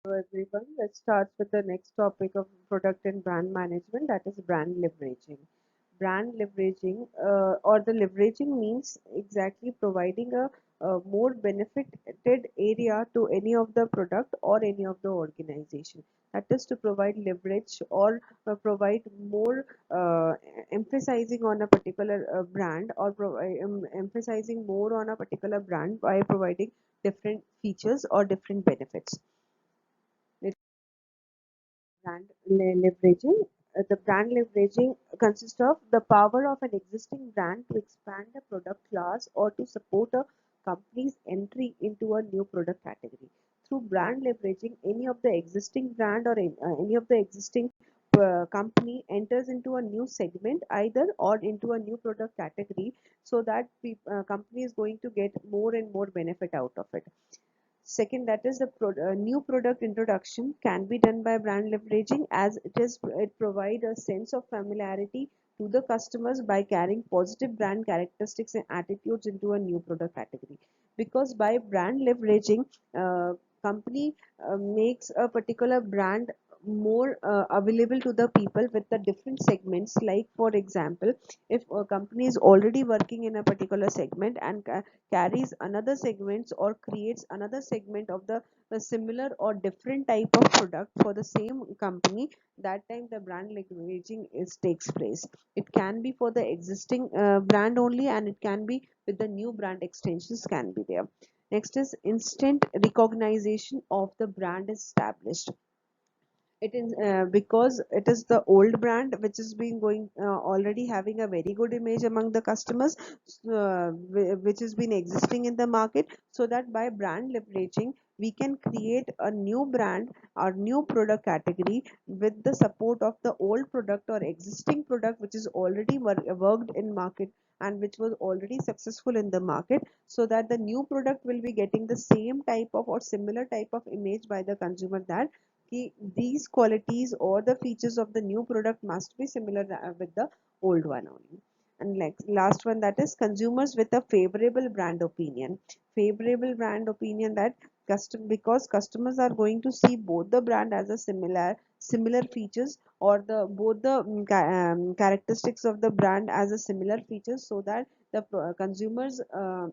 Hello everyone. Let's start with the next topic of product and brand management, that is brand leveraging. Brand leveraging or the leveraging means exactly providing a more benefited area to any of the product or any of the organization. That is to provide leverage or provide more emphasizing on a particular brand or emphasizing more on a particular brand by providing different features or different benefits. Leveraging. The brand leveraging consists of the power of an existing brand to expand a product class or to support a company's entry into a new product category. Through brand leveraging, any of the existing brand or any of the existing company enters into a new segment either or into a new product category, so that the company is going to get more and more benefit out of it. Second, that is the new product introduction can be done by brand leveraging, as it provide a sense of familiarity to the customers by carrying positive brand characteristics and attitudes into a new product category. Because by brand leveraging, company makes a particular brand more available to the people with the different segments. Like for example, if a company is already working in a particular segment and carries another segments or creates another segment of the similar or different type of product for the same company, that time the brand leveraging is takes place. It can be for the existing brand only, and it can be with the new brand extensions can be there. Next is instant recognition of the brand established. It is because it is the old brand which has been going already having a very good image among the customers, which has been existing in the market, so that by brand leveraging we can create a new brand or new product category with the support of the old product or existing product which is already worked in market and which was already successful in the market, so that the new product will be getting the same type of or similar type of image by the consumer, that these qualities or the features of the new product must be similar with the old one only. And like last one, that is consumers with a favorable brand opinion. Favorable brand opinion, that because customers are going to see both the brand as a similar features, or the both the characteristics of the brand as a similar features, so that the consumers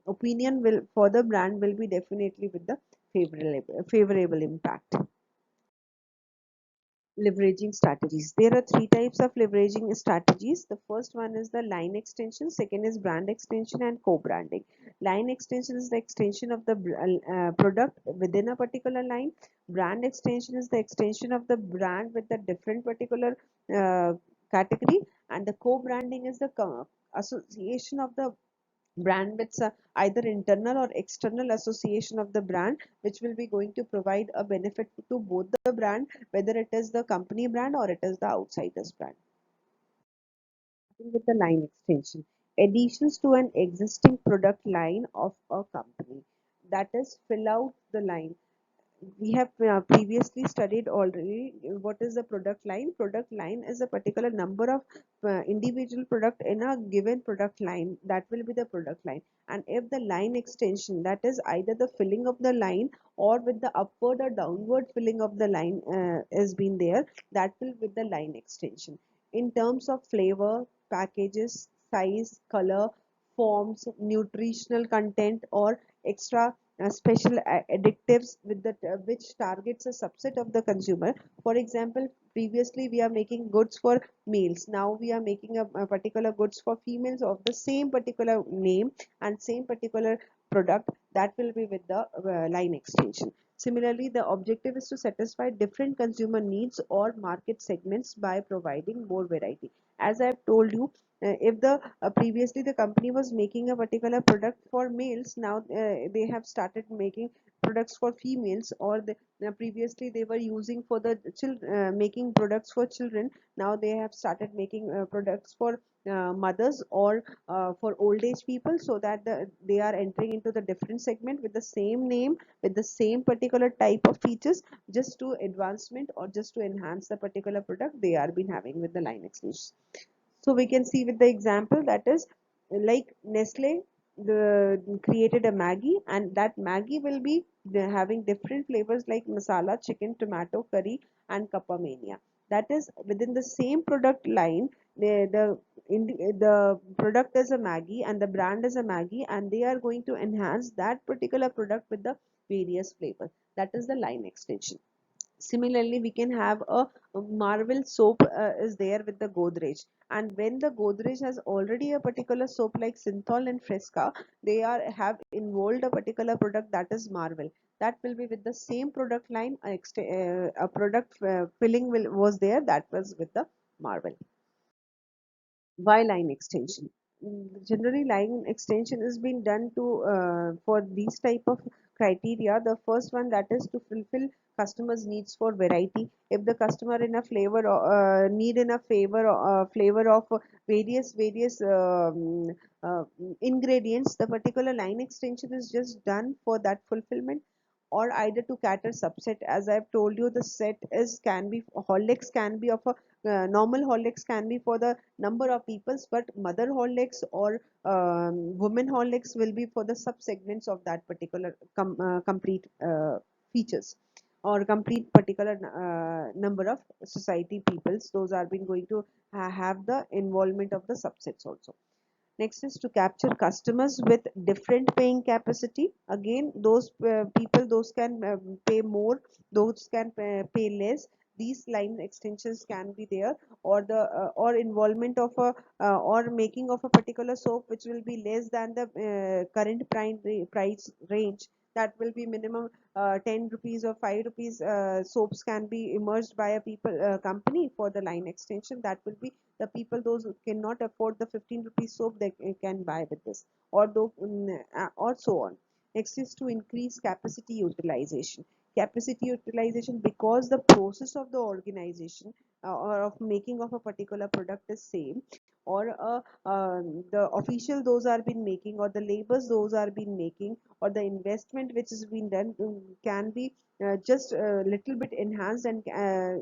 opinion will for the brand will be definitely with the favorable impact. Leveraging strategies. There are three types of leveraging strategies. The first one is the line extension, second is brand extension, and co-branding. Line extension is the extension of the product within a particular line. Brand extension is the extension of the brand with a different particular uh, category, and the co-branding is the association of the brand with either internal or external association of the brand, which will be going to provide a benefit to both the brand, whether it is the company brand or it is the outsiders brand. Starting with the line extension, additions to an existing product line of a company, that is fill out the line. We have previously studied already what is the product line. Product line is a particular number of individual product in a given product line, that will be the product line. And if the line extension, that is either the filling of the line or with the upward or downward filling of the line has been there, that will be the line extension. In terms of flavor, packages, size, color, forms, nutritional content, or extra special additives with the which targets a subset of the consumer. For example, previously we are making goods for males, now we are making a particular goods for females of the same particular name and same particular product, that will be with the line extension. Similarly, the objective is to satisfy different consumer needs or market segments by providing more variety. As I've told you, if the previously the company was making a particular product for males, now they have started making products for females, or previously they were using for the making products for children, now they have started making products for mothers or for old age people, so that they are entering into the different segment with the same name, with the same particular type of features, just to advancement or just to enhance the particular product they are been having with the line extension. So we can see with the example, that is like Nestle. created a Maggie, and that Maggie will be having different flavors like masala, chicken, tomato, curry, and kappa mania. That is within the same product line. The product is a Maggie and the brand is a Maggie, and they are going to enhance that particular product with the various flavors. That is the line extension. Similarly, we can have a Marvel soap is there with the Godrej, and when the Godrej has already a particular soap like Synthol and Fresca, they are have involved a particular product that is Marvel. That will be with the same product line. A product filling will was there that was with the Marvel. Why line extension? Generally, line extension is being done to for these type of criteria. The first one, that is to fulfill customers needs for variety. If the customer in a flavor need in a flavor of various ingredients, the particular line extension is just done for that fulfillment, or either to cater subset. As I've told you, the set is can be Horlicks can be of a normal Horlicks can be for the number of peoples, but mother Horlicks or women Horlicks will be for the sub segments of that particular complete features, or complete particular number of society peoples. Those are been going to have the involvement of the subsets also. Next is to capture customers with different paying capacity. Again, those people, those can pay more, those can pay less. These line extensions can be there, or the or involvement of a or making of a particular soap which will be less than the current price range. That will be minimum 10 rupees or 5 rupees. Soaps can be emerged by a people company for the line extension. That will be the people those who cannot afford the 15 rupees soap, they can buy with this, or or so on. Next is to increase capacity utilization. Capacity utilization, because the process of the organization or of making of a particular product is same, or the official those are been making, or the labors those are been making, or the investment which has been done can be just a little bit enhanced, and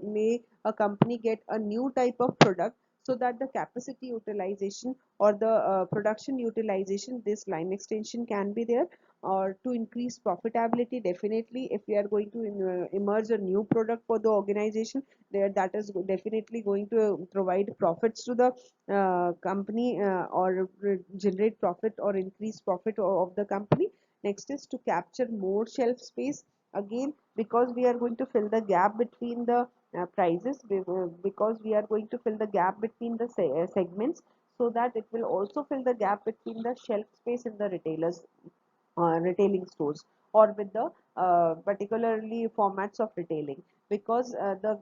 may a company get a new type of product, so that the capacity utilization or the production utilization, this line extension can be there. Or to increase profitability, definitely if we are going to emerge a new product for the organization, there that is definitely going to provide profits to the company, or generate profit or increase profit of the company. Next is to capture more shelf space. Again, because we are going to fill the gap between the prices, because we are going to fill the gap between the segments, so that it will also fill the gap between the shelf space in the retailing stores, or with the particularly formats of retailing, because the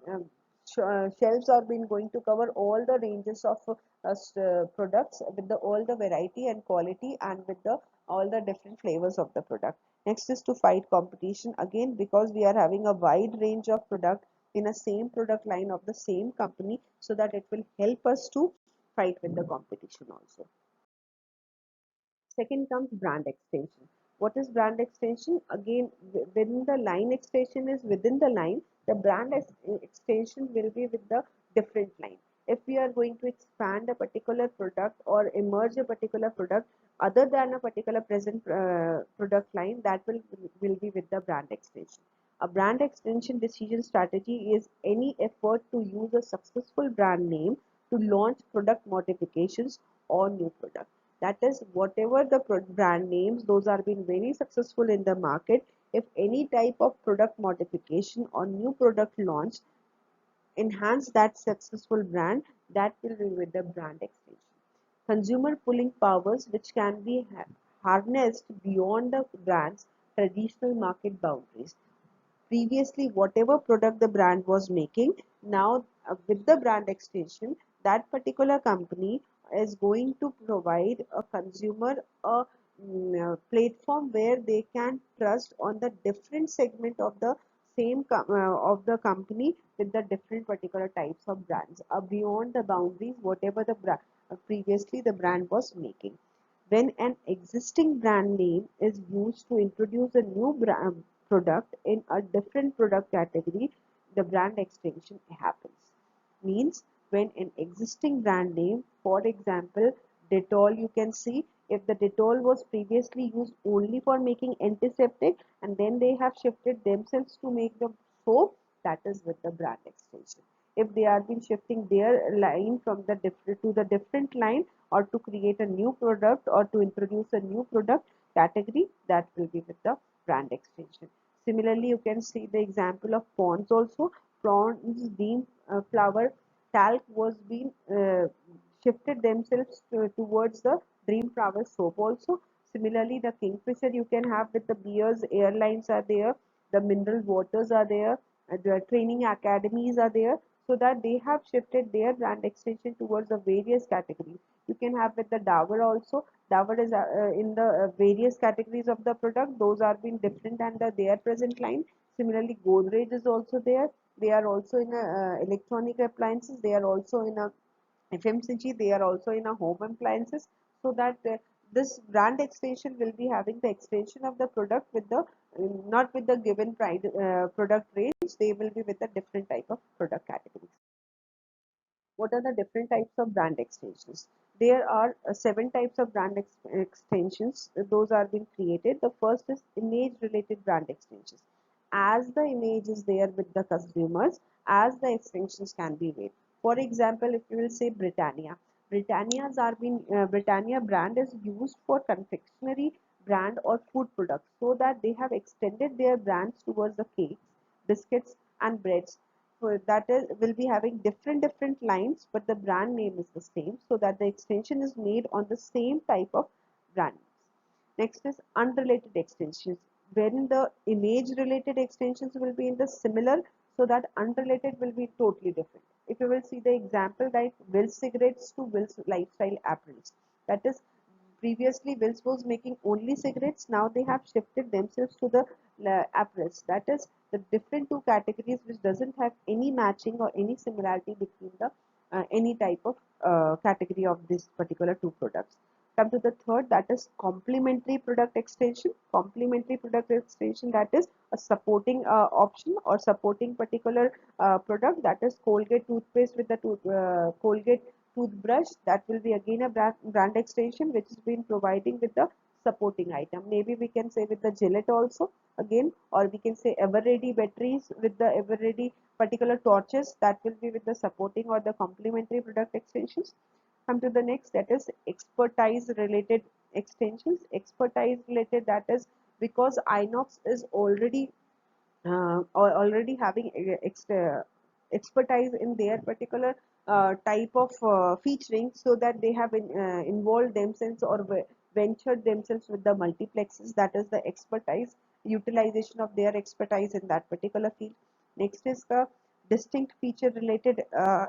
shelves are been going to cover all the ranges of products with the all the variety and quality, and with the all the different flavors of the product. Next is to fight competition. Again, because we are having a wide range of product in a same product line of the same company, so that it will help us to fight with the competition also. Second comes brand extension. What is brand extension? Again, within the line extension is within the line, the extension will be with the different line. If we are going to expand a particular product or emerge a particular product other than a particular present product line, that will be with the brand extension. A brand extension decision strategy is any effort to use a successful brand name to launch product modifications or new product. That is, whatever the brand names, those are being very successful in the market. If any type of product modification or new product launch enhance that successful brand, that will be with the brand extension. Consumer pulling powers, which can be harnessed beyond the brand's traditional market boundaries. Previously, whatever product the brand was making, now with the brand extension, that particular company is going to provide a consumer platform where they can trust on the different segment of the of the company, with the different particular types of brands beyond the boundaries whatever the previously the brand was making. When an existing brand name is used to introduce a new product in a different product category, the brand extension happens. Means, when an existing brand name, for example, Dettol, you can see, If the Dettol was previously used only for making antiseptic and then they have shifted themselves to make the soap, that is with the brand extension. If they are been shifting their line from the different to the different line, or to create a new product or to introduce a new product category, that will be with the brand extension. Similarly, you can see the example of Pond's also. Pond's Neem flower talc was being shifted themselves towards the Dream Flower soap also. Similarly, the Kingfisher you can have with the beers, airlines are there, the mineral waters are there, the training academies are there, so that they have shifted their brand extension towards the various categories. You can have with the Dabur also. Dabur is in the various categories of the product. Those are being different than their present line. Similarly, Godrej is also there. They are also in electronic appliances. They are also in a FMCG. They are also in a home appliances. So that this brand extension will be having the extension of the product with the not with the given product range. They will be with a different type of product categories. What are the different types of brand extensions? There are 7 types of brand extensions. Those are being created. The first is image related brand extensions. As the image is there with the consumers, as the extensions can be made. For example, if you will say Britannia, Britannia brand is used for confectionery brand or food products, so that they have extended their brands towards the cakes, biscuits and breads. So that is will be having different lines, but the brand name is the same, so that the extension is made on the same type of brand. Next is unrelated extensions. When the image related extensions will be in the similar, so that unrelated will be totally different. If you will see the example, like Wills cigarettes to Wills lifestyle apparels, that is previously Wills was making only cigarettes. Now they have shifted themselves to the apparels. That is the different two categories which doesn't have any matching or any similarity between the any type of category of this particular two products. Come to the third, that is complementary product extension. Complementary product extension, that is a supporting option or supporting particular product, that is Colgate toothpaste with the Colgate toothbrush. That will be again a brand extension which has been providing with the supporting item. Maybe we can say with the Gillette also again, or we can say Everready batteries with the Everready particular torches, that will be with the supporting or the complementary product extensions. Come to the next, that is expertise related extensions. Expertise related, that is because Inox is already having expertise in their particular type of featuring, so that they have involved themselves or ventured themselves with the multiplexes. That is the expertise, utilization of their expertise in that particular field. Next is the distinct feature related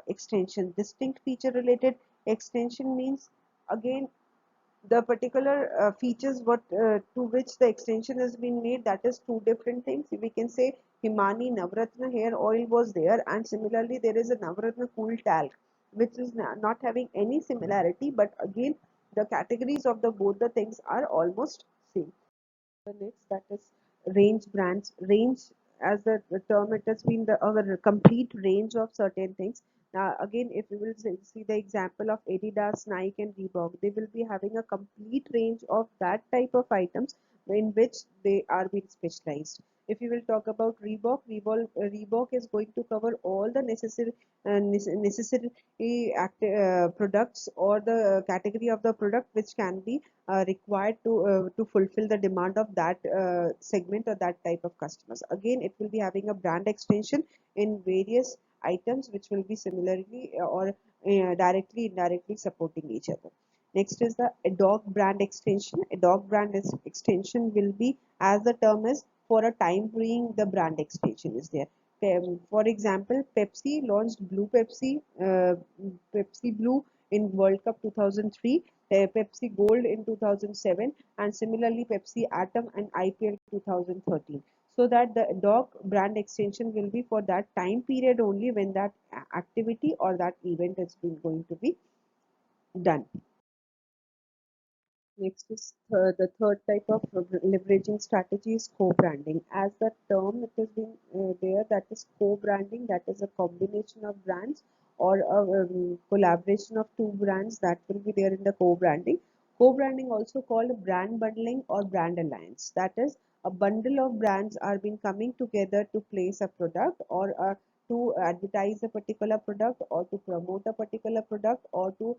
extension. Distinct feature related extension means again the particular features what to which the extension has been made, that is two different things. We can say Himani Navratna hair oil was there, and similarly there is a Navratna cool talc which is not having any similarity, but again the categories of the both the things are almost same. The next, that is range brands. Range, as the term, it has been the our complete range of certain things. Now again, if you will see the example of Adidas, Nike and Reebok, they will be having a complete range of that type of items in which they are being specialized. If you will talk about Reebok is going to cover all the necessary products or the category of the product which can be required to fulfill the demand of that segment or that type of customers. Again, it will be having a brand extension in various items which will be similarly or directly indirectly supporting each other. Next is the ADOC brand extension. ADOC brand extension will be, as the term is, for a time being the brand extension is there. For example, Pepsi launched Pepsi Blue in World Cup 2003, Pepsi Gold in 2007, and similarly Pepsi Atom and IPL 2013. So that the dog brand extension will be for that time period only when that activity or that event has been going to be done. Next is the third type of leveraging strategy is co-branding. As the term it has been there, that is co-branding, that is a combination of brands or a collaboration of two brands that will be there in the co-branding. Co-branding, also called brand bundling or brand alliance. That is, a bundle of brands are been coming together to place a product, or to advertise a particular product, or to promote a particular product, or to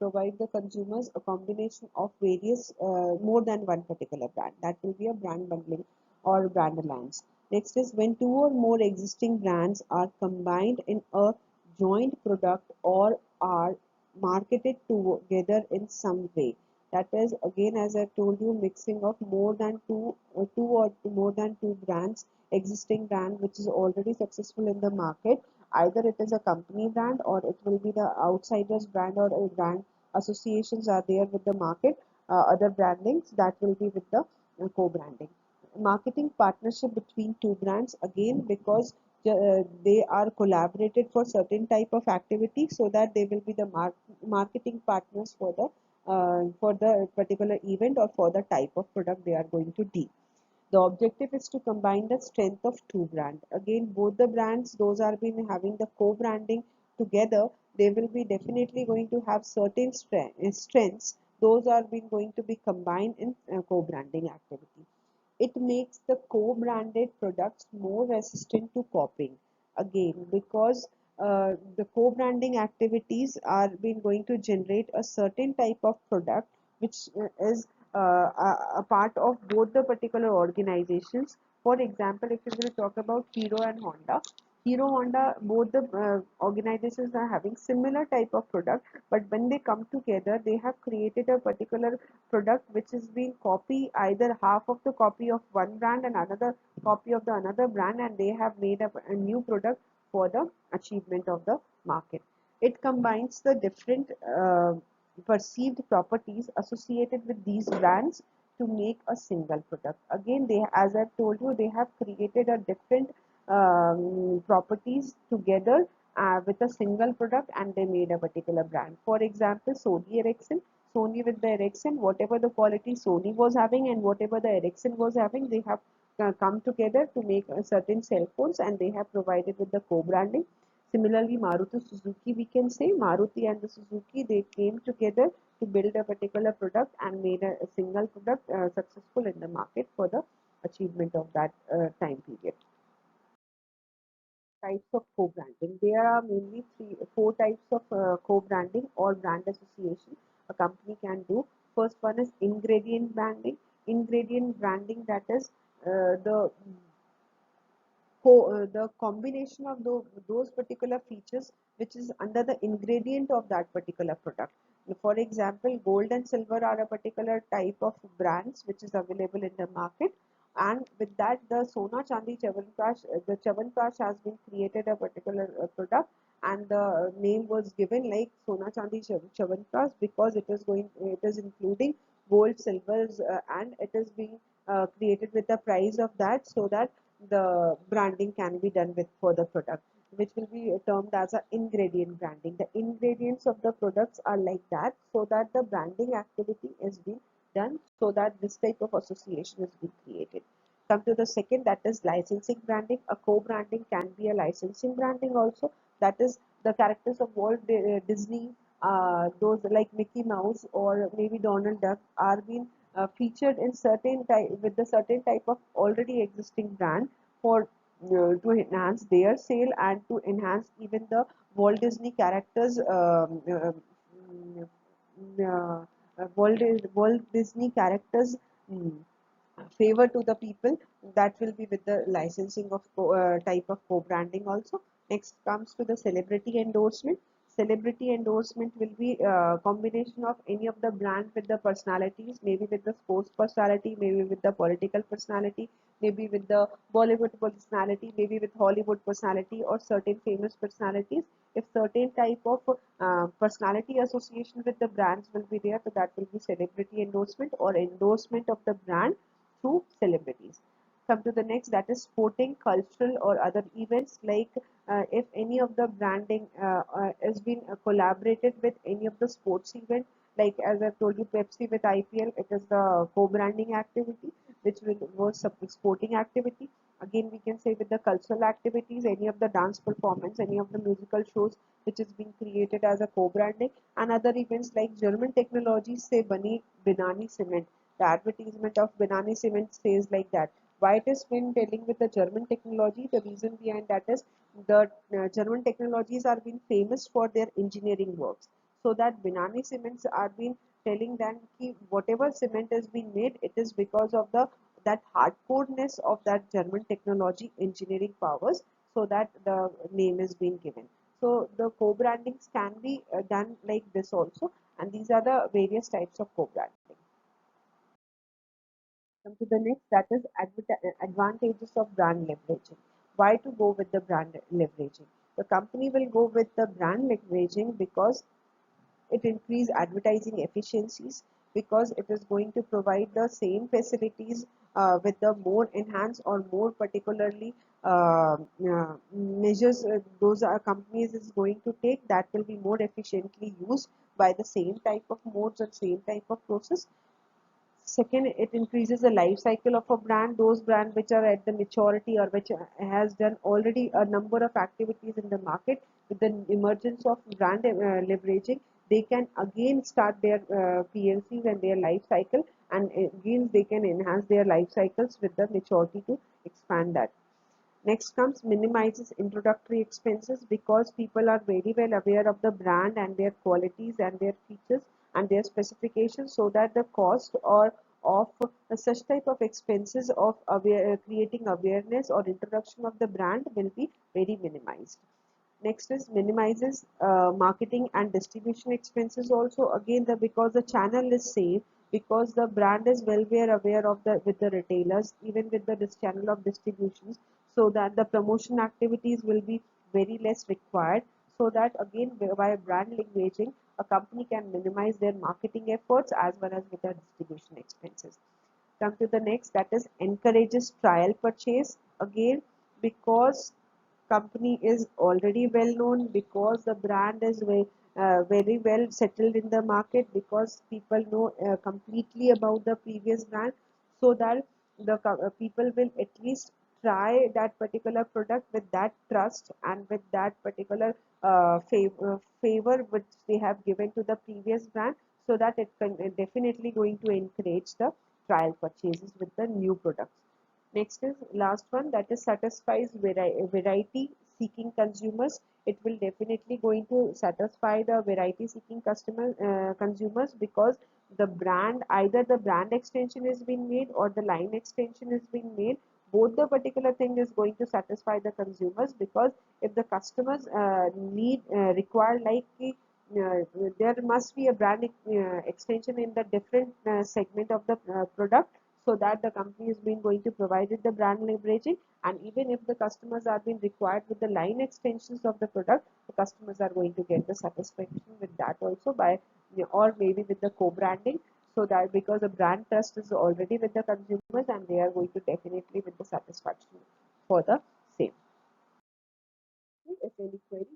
provide the consumers a combination of various more than one particular brand. That will be a brand bundling or brand alliance. Next is when two or more existing brands are combined in a joint product or are marketed together in some way. That is, again, as I told you, mixing of two or more than two brands, existing brand which is already successful in the market. Either it is a company brand, or it will be the outsiders brand, or a brand associations are there with the market. Other brandings that will be with the co-branding. Marketing partnership between two brands, again, because they are collaborated for certain type of activity, so that they will be the marketing partners for the particular event or for the type of product they are going to deal. The objective is to combine the strength of two brands. Again, both the brands, those are been having the co-branding together, they will be definitely going to have certain strengths. Those are being going to be combined in co-branding activity. It makes the co-branded products more resistant to copying. Again, because the co-branding activities are being going to generate a certain type of product which is a part of both the particular organizations. For example, if you will talk about Hero Honda, both the organizations are having similar type of product, but when they come together, they have created a particular product which is being copy, either half of the copy of one brand and another copy of the another brand, and they have made up a new product for the achievement of the market. It combines the different perceived properties associated with these brands to make a single product. Again, they, as I've told you, they have created a different properties together with a single product, and they made a particular brand. For example, Sony Ericsson. Sony with the Ericsson, whatever the quality Sony was having and whatever the Ericsson was having, they have come together to make a certain cell phones, and they have provided with the co-branding. Similarly, Maruti Suzuki, we can say Maruti and the Suzuki, they came together to build a particular product and made a single product successful in the market for the achievement of that time period. Types of co-branding. There are mainly four types of co-branding or brand association a company can do. First one is ingredient branding. Ingredient branding, that is the combination of those particular features which is under the ingredient of that particular product. For example, gold and silver are a particular type of brands which is available in the market, and with that the Sona Chandi Chyawanprash, the Chyawanprash has been created a particular product, and the name was given like Sona Chandi Chyawanprash because it is including gold, silvers, and it is being created with the price of that, so that the branding can be done with for the product, which will be termed as a ingredient branding. The ingredients of the products are like that, so that the branding activity is being done, so that this type of association is being created. Come to the second, that is licensing branding. A co-branding can be a licensing branding also. That is the characters of Disney, those like Mickey Mouse or maybe Donald Duck are being featured in certain type with the certain type of already existing brand for to enhance their sale and to enhance even the Walt Disney characters Walt Disney characters mm, favor to the people. That will be with the licensing of type of co-branding also. Next comes to the celebrity endorsement. Celebrity endorsement will be a combination of any of the brand with the personalities, maybe with the sports personality, maybe with the political personality, maybe with the Bollywood personality, maybe with Hollywood personality or certain famous personalities. If certain type of personality association with the brands will be there, so that will be celebrity endorsement or endorsement of the brand through celebrities. Come to the next, that is sporting, cultural, or other events. Like if any of the branding has been collaborated with any of the sports event, like as I told you, Pepsi with IPL, it is the co-branding activity. which was sporting activity. Again, we can say with the cultural activities, any of the dance performance, any of the musical shows which is being created as a co-branding, and other events like German technology, say Binani Cement. The advertisement of Binani Cement says like that. Why it is been telling with the German technology? The reason behind that is the German technologies are being famous for their engineering works. So that Binani cements are being telling them ki whatever cement is being made, it is because of the that hardcoreness of that German technology engineering powers. So that the name is being given. So the co-brandings can be done like this also, and these are the various types of co-branding. Come to the next, that is advantages of brand leveraging. Why to go with the brand leveraging? The company will go with the brand leveraging because it increase advertising efficiencies, because it is going to provide the same facilities with the more enhanced or more particularly measures those are companies is going to take, that will be more efficiently used by the same type of modes and same type of process. Second, it increases the life cycle of a brand. Those brands which are at the maturity or which has done already a number of activities in the market, with the emergence of brand leveraging, they can again start their PLCs and their life cycle, and again they can enhance their life cycles with the maturity to expand that. Next comes minimizes introductory expenses, because people are very well aware of the brand and their qualities and their features and their specifications, so that the cost or of such type of expenses of creating awareness or introduction of the brand will be very minimized. Next is minimizes marketing and distribution expenses also. Again, the because the channel is safe, because the brand is well aware of the with the retailers, even with the this channel of distributions, so that the promotion activities will be very less required. So that again, by brand leveraging, a company can minimize their marketing efforts as well as with the distribution expenses. Come to the next, that is encourages trial purchase. Again, because company is already well known, because the brand is very well settled in the market, because people know completely about the previous brand, so that the people will at least try that particular product with that trust and with that particular favor which they have given to the previous brand, so that it can definitely going to encourage the trial purchases with the new products. Next is last one, that is satisfies variety seeking consumers. It will definitely going to satisfy the variety seeking consumers, because the brand, either the brand extension is being made or the line extension is being made. Both the particular thing is going to satisfy the consumers, because if the customers require like there must be a brand extension in the different segment of the product, so that the company has been going to provide it the brand leveraging. And even if the customers are being required with the line extensions of the product, the customers are going to get the satisfaction with that also, by or maybe with the co-branding, so that because the brand trust is already with the consumers, and they are going to definitely with the satisfaction for the same. If any query.